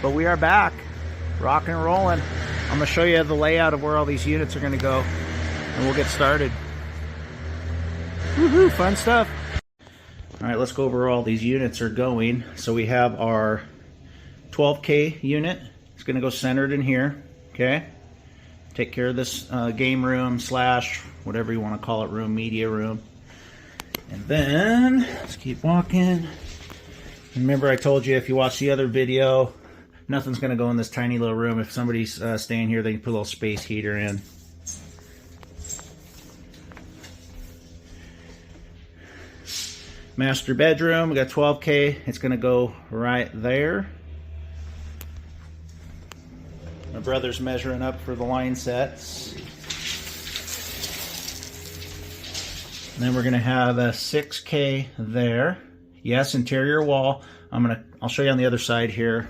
but we are back, rocking and rolling. I'm gonna show you the layout of where all these units are gonna go, and we'll get started. Woohoo, fun stuff. All right, let's go over where all these units are going. So we have our 12K unit. It's gonna go centered in here, okay? Take care of this game room slash whatever you wanna call it, room, media room. And then, let's keep walking. Remember I told you if you watch the other video, nothing's going to go in this tiny little room. If somebody's staying here, they can put a little space heater in. Master bedroom, we got 12K. It's going to go right there. My brother's measuring up for the line sets. And then we're going to have a 6K there. Yes, interior wall. I'll show you on the other side here.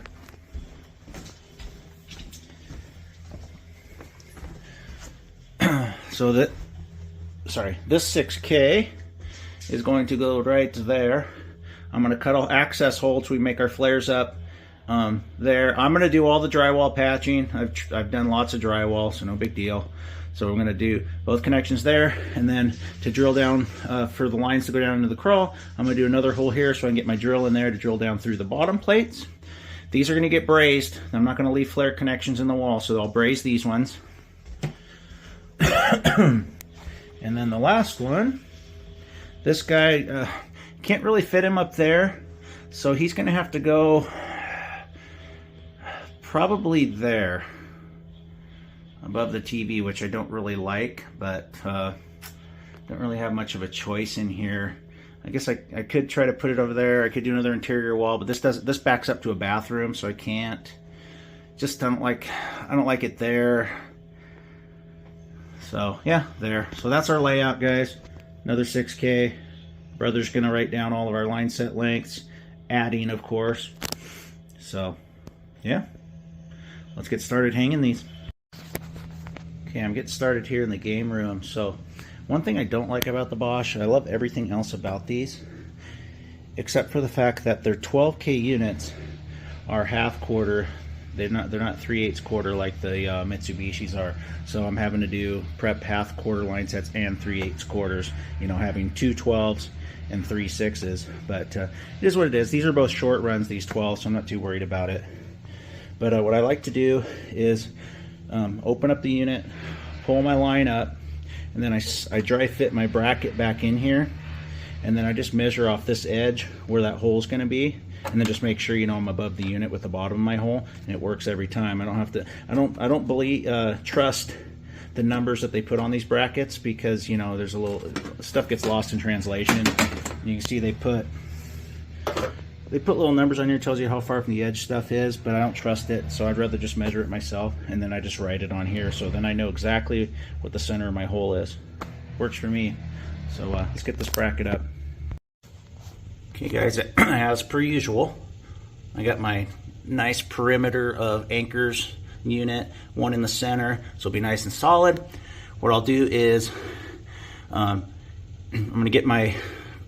So this 6K is going to go right there. I'm going to cut all access holes so we make our flares up there. I'm going to do all the drywall patching. I've done lots of drywall, so no big deal. So we're going to do both connections there, and then to drill down for the lines to go down into the crawl, I'm going to do another hole here so I can get my drill in there to drill down through the bottom plates. These are going to get brazed. I'm not going to leave flare connections in the wall, so I'll braze these ones. And then the last one, this guy, can't really fit him up there, so he's going to have to go probably there above the TV, which I don't really like, but don't really have much of a choice in here. I guess I could try to put it over there. I could do another interior wall, but this backs up to a bathroom, so I can't. I don't like it there. So yeah, there. So that's our layout, guys. Another 6K. Brother's gonna write down all of our line set lengths, adding, of course. So yeah, let's get started hanging these. Okay, I'm getting started here in the game room. So one thing I don't like about the Bosch, I love everything else about these, except for the fact that their 12K units are half quarter. They're not 3/8 quarter like the Mitsubishis are. So I'm having to prep half quarter line sets and 3/8 quarters, you know, having 2 12s and 3 6s. But it is what it is. These are both short runs, these 12s, so I'm not too worried about it. But what I like to do is open up the unit, pull my line up, and then I dry fit my bracket back in here, and then I just measure off this edge where that hole is going to be, and then just make sure, you know, I'm above the unit with the bottom of my hole, and it works every time. I don't trust the numbers that they put on these brackets, because, you know, there's a little stuff gets lost in translation. You can see they put little numbers on here, tells you how far from the edge stuff is, but I don't trust it, so I'd rather just measure it myself, and then I just write it on here, so then I know exactly what the center of my hole is. Works for me. So let's get this bracket up. Okay guys, as per usual, I got my nice perimeter of anchors unit, one in the center, so it'll be nice and solid. What I'll do is I'm going to get my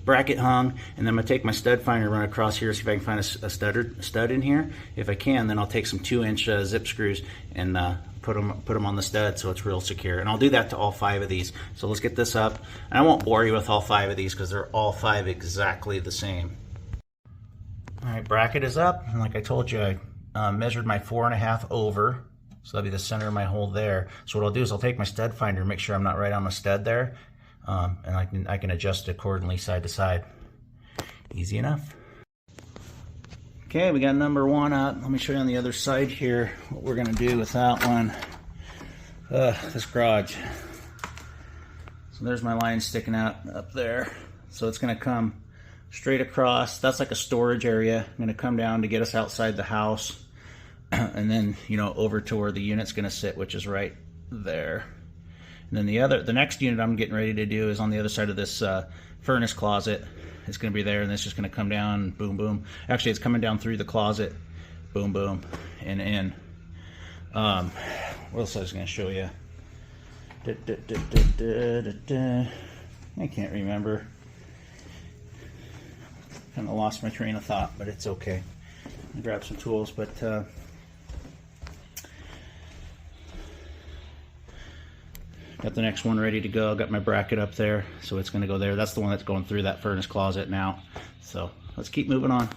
bracket hung, and then I'm going to take my stud finder, run across here, see if I can find a stud in here. If I can, then I'll take some 2-inch zip screws and put them on the stud so it's real secure. And I'll do that to all 5 of these. So let's get this up. And I won't bore you with all 5 of these because they're all 5 exactly the same. All right, bracket is up, and like I told you, I measured my 4.5 over, so that'll be the center of my hole there. So what I'll do is I'll take my stud finder, make sure I'm not right on the stud there, and I can adjust it accordingly side to side. Easy enough. Okay, we got number 1 up. Let me show you on the other side here what we're gonna do with that one. This garage. So there's my line sticking out up there. So it's gonna come straight across. That's like a storage area. I'm gonna come down to get us outside the house, and then, you know, over to where the unit's gonna sit, which is right there. And then the next unit I'm getting ready to do is on the other side of this furnace closet. It's going to be there, and it's just going to come down, boom, boom. Actually, it's coming down through the closet, boom, boom, and in. What else I was going to show you? I can't remember. Kind of lost my train of thought, but it's okay. I'll grab some tools, but Got the next one ready to go. Got my bracket up there, so it's going to go there. That's the one that's going through that furnace closet now. So let's keep moving on.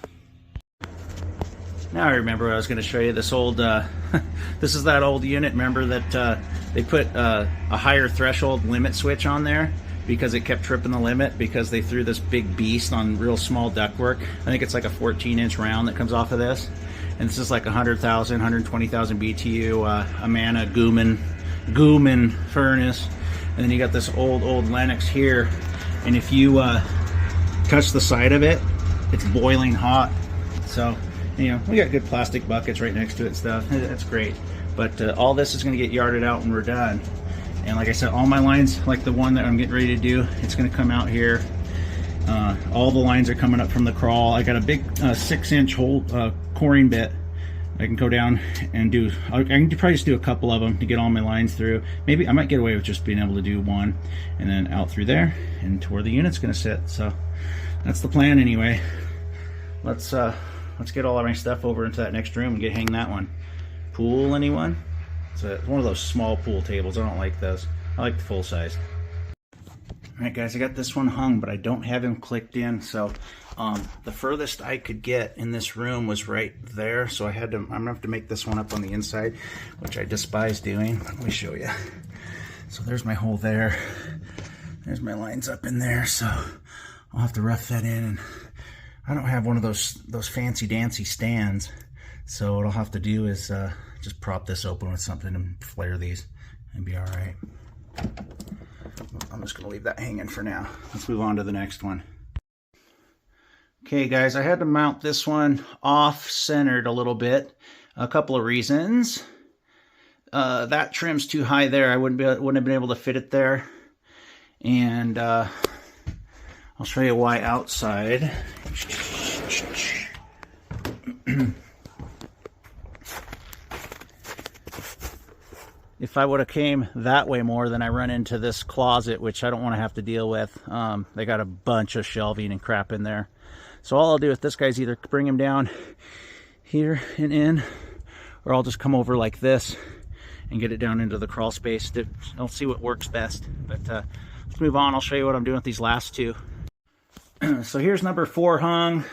Now I remember I was going to show you this old, this is that old unit, remember that they put a higher threshold limit switch on there because it kept tripping the limit because they threw this big beast on real small ductwork. I think it's like a 14-inch round that comes off of this. And this is like 100,000, 120,000 BTU, Amana Gooman furnace. And then you got this old Lennox here. And if you touch the side of it, it's boiling hot. So, you know, we got good plastic buckets right next to it and stuff. That's great. But all this is going to get yarded out when we're done. And like I said, all my lines, like the one that I'm getting ready to do, it's going to come out here. All the lines are coming up from the crawl. I got a big 6-inch hole coring bit. I can go down and do, I can probably just do a couple of them to get all my lines through. Maybe I might get away with just being able to do one and then out through there and to where the unit's going to sit. So that's the plan anyway. Let's get all of my stuff over into that next room and get hang that one. Pool, anyone? It's one of those small pool tables. I don't like those. I like the full size. Alright guys, I got this one hung, but I don't have him clicked in, so the furthest I could get in this room was right there, so I'm gonna have to make this one up on the inside, which I despise doing. Let me show you. So there's my hole there. There's my lines up in there, so I'll have to rough that in. And I don't have one of those fancy dancy stands, so what I'll have to do is just prop this open with something and flare these and be alright. I'm just going to leave that hanging for now. Let's move on to the next one. Okay guys, I had to mount this one off-centered a little bit. A couple of reasons. That trim's too high there. I wouldn't have been able to fit it there. And I'll show you why outside. If I would have came that way more, then I run into this closet, which I don't want to have to deal with. They got a bunch of shelving and crap in there. So all I'll do with this guy is either bring him down here and in, or I'll just come over like this and get it down into the crawl space. I'll see what works best. But let's move on. I'll show you what I'm doing with these last two. So here's number 4 hung.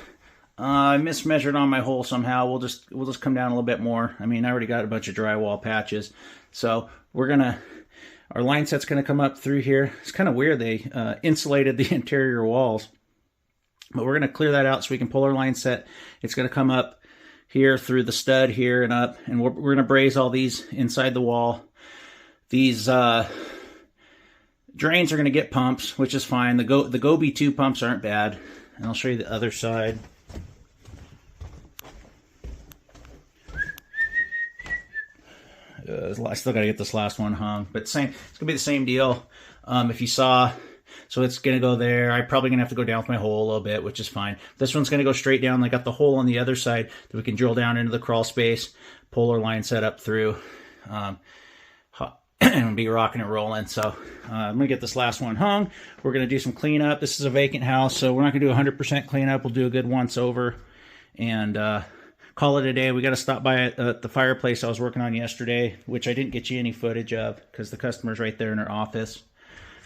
I mismeasured on my hole somehow. We'll just come down a little bit more. I mean, I already got a bunch of drywall patches. So our line set's gonna come up through here. It's kind of weird, they insulated the interior walls, but we're gonna clear that out so we can pull our line set. It's gonna come up here through the stud here and up, and we're gonna braze all these inside the wall. These drains are gonna get pumps, which is fine. The Gobi 2 pumps aren't bad, and I'll show you the other side. I still got to get this last one hung, but it's gonna be the same deal. If you saw, so it's gonna go there. I'm probably gonna have to go down with my hole a little bit, which is fine. This one's gonna go straight down. I got the hole on the other side that we can drill down into the crawl space, pull our line set up through, and be rocking and rolling. So I'm gonna get this last one hung. We're gonna do some cleanup. This is a vacant house, so we're not gonna do 100% cleanup. We'll do a good once over, and call it a day. We got to stop by at the fireplace I was working on yesterday, which I didn't get you any footage of because the customer's right there in her office.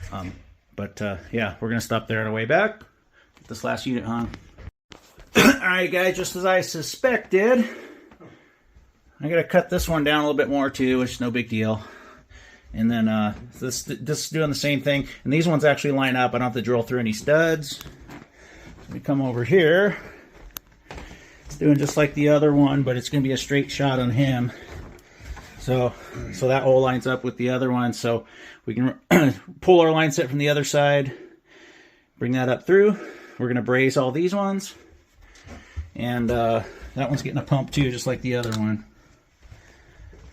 Yeah, we're going to stop there on our way back. Get this last unit hung. Alright guys, just as I suspected, I got to cut this one down a little bit more too, which is no big deal. And then this is doing the same thing. And these ones actually line up. I don't have to drill through any studs. So we come over here. Doing just like the other one, but it's going to be a straight shot on him. So that hole lines up with the other one. So we can pull our line set from the other side, bring that up through. We're going to braze all these ones, and that one's getting a pump too, just like the other one.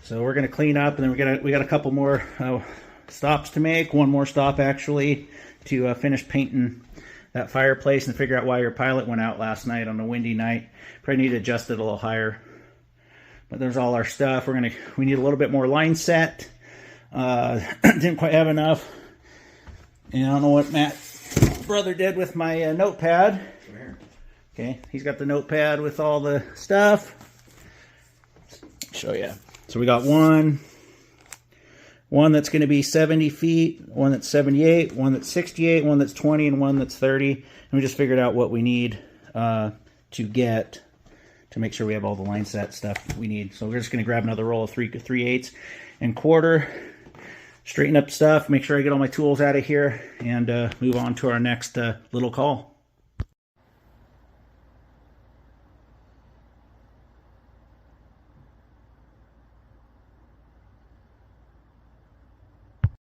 So we're going to clean up, and then we got a couple more stops to make. One more stop actually to finish painting that fireplace and figure out why your pilot went out last night on a windy night. Probably need to adjust it a little higher. But there's all our stuff. We need a little bit more line set. Didn't quite have enough. And I don't know what Matt's brother did with my notepad. Okay, he's got the notepad with all the stuff. Show you. So we got one one that's going to be 70 feet, one that's 78, one that's 68, one that's 20, and one that's 30. And we just figured out what we need to get to make sure we have all the line set stuff we need. So we're just going to grab another roll of 3/8 and quarter, straighten up stuff, make sure I get all my tools out of here, and move on to our next little call.